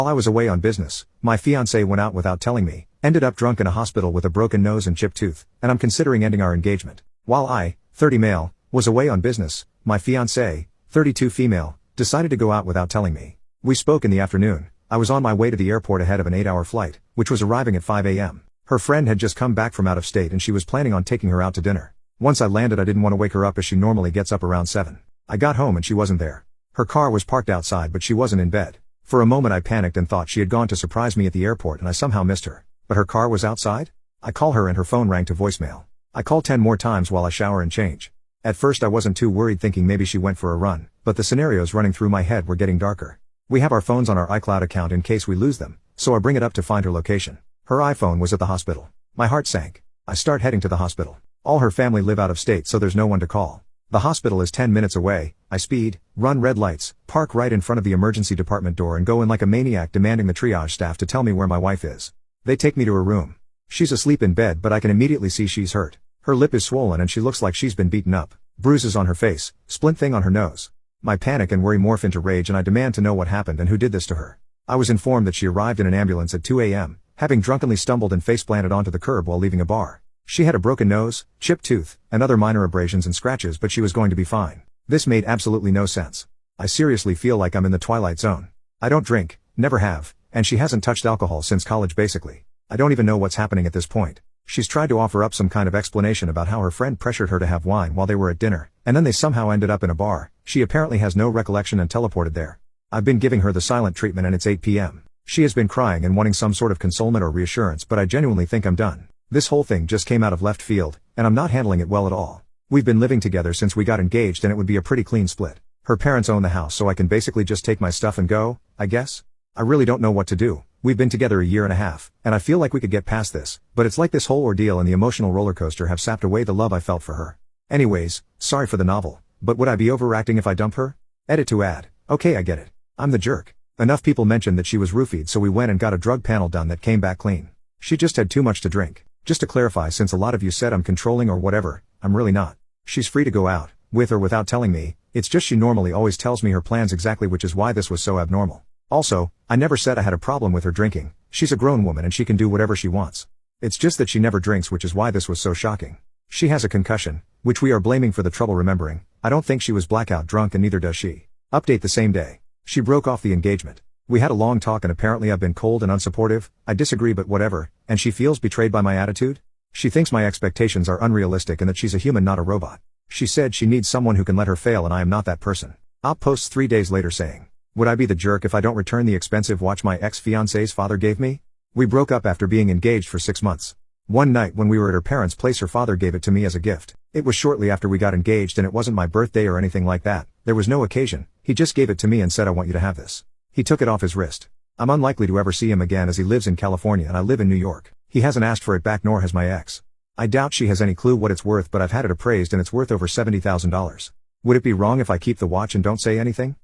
While I was away on business, my fiancé went out without telling me, ended up drunk in a hospital with a broken nose and chipped tooth, and I'm considering ending our engagement. While I, 30 male, was away on business, my fiancé, 32 female, decided to go out without telling me. We spoke in the afternoon. I was on my way to the airport ahead of an 8-hour flight, which was arriving at 5 a.m. Her friend had just come back from out of state and she was planning on taking her out to dinner. Once I landed, I didn't want to wake her up as she normally gets up around 7. I got home and she wasn't there. Her car was parked outside but she wasn't in bed. For a moment I panicked and thought she had gone to surprise me at the airport and I somehow missed her. But her car was outside? I call her and her phone rang to voicemail. I called 10 more times while I shower and change. At first I wasn't too worried, thinking maybe she went for a run, but the scenarios running through my head were getting darker. We have our phones on our iCloud account in case we lose them, so I bring it up to find her location. Her iPhone was at the hospital. My heart sank. I start heading to the hospital. All her family live out of state, so there's no one to call. The hospital is 10 minutes away. I speed, run red lights, park right in front of the emergency department door and go in like a maniac, demanding the triage staff to tell me where my wife is. They take me to her room. She's asleep in bed, but I can immediately see she's hurt. Her lip is swollen and she looks like she's been beaten up. Bruises on her face, splint thing on her nose. My panic and worry morph into rage and I demand to know what happened and who did this to her. I was informed that she arrived in an ambulance at 2 a.m., having drunkenly stumbled and face planted onto the curb while leaving a bar. She had a broken nose, chipped tooth, and other minor abrasions and scratches, but she was going to be fine. This made absolutely no sense. I seriously feel like I'm in the Twilight Zone. I don't drink, never have, and she hasn't touched alcohol since college basically. I don't even know what's happening at this point. She's tried to offer up some kind of explanation about how her friend pressured her to have wine while they were at dinner, and then they somehow ended up in a bar. She apparently has no recollection and teleported there. I've been giving her the silent treatment and it's 8 p.m. She has been crying and wanting some sort of consolement or reassurance, but I genuinely think I'm done. This whole thing just came out of left field, and I'm not handling it well at all. We've been living together since we got engaged and it would be a pretty clean split. Her parents own the house, so I can basically just take my stuff and go, I guess? I really don't know what to do. We've been together a year and a half, and I feel like we could get past this, but it's like this whole ordeal and the emotional roller coaster have sapped away the love I felt for her. Anyways, sorry for the novel, but would I be overacting if I dump her? Edit to add. Okay, I get it. I'm the jerk. Enough people mentioned that she was roofied, so we went and got a drug panel done that came back clean. She just had too much to drink. Just to clarify, since a lot of you said I'm controlling or whatever, I'm really not. She's free to go out, with or without telling me. It's just she normally always tells me her plans exactly, which is why this was so abnormal. Also, I never said I had a problem with her drinking. She's a grown woman and she can do whatever she wants. It's just that she never drinks, which is why this was so shocking. She has a concussion, which we are blaming for the trouble remembering. I don't think she was blackout drunk and neither does she. Update the same day. She broke off the engagement. We had a long talk and apparently I've been cold and unsupportive. I disagree, but whatever, and she feels betrayed by my attitude? She thinks my expectations are unrealistic and that she's a human, not a robot. She said she needs someone who can let her fail and I am not that person. Op posts 3 days later saying, would I be the jerk if I don't return the expensive watch my ex-fiancé's father gave me? We broke up after being engaged for 6 months. One night when we were at her parents' place, her father gave it to me as a gift. It was shortly after we got engaged and it wasn't my birthday or anything like that. There was no occasion. He just gave it to me and said, I want you to have this. He took it off his wrist. I'm unlikely to ever see him again as he lives in California and I live in New York. He hasn't asked for it back, nor has my ex. I doubt she has any clue what it's worth, but I've had it appraised and it's worth over $70,000. Would it be wrong if I keep the watch and don't say anything?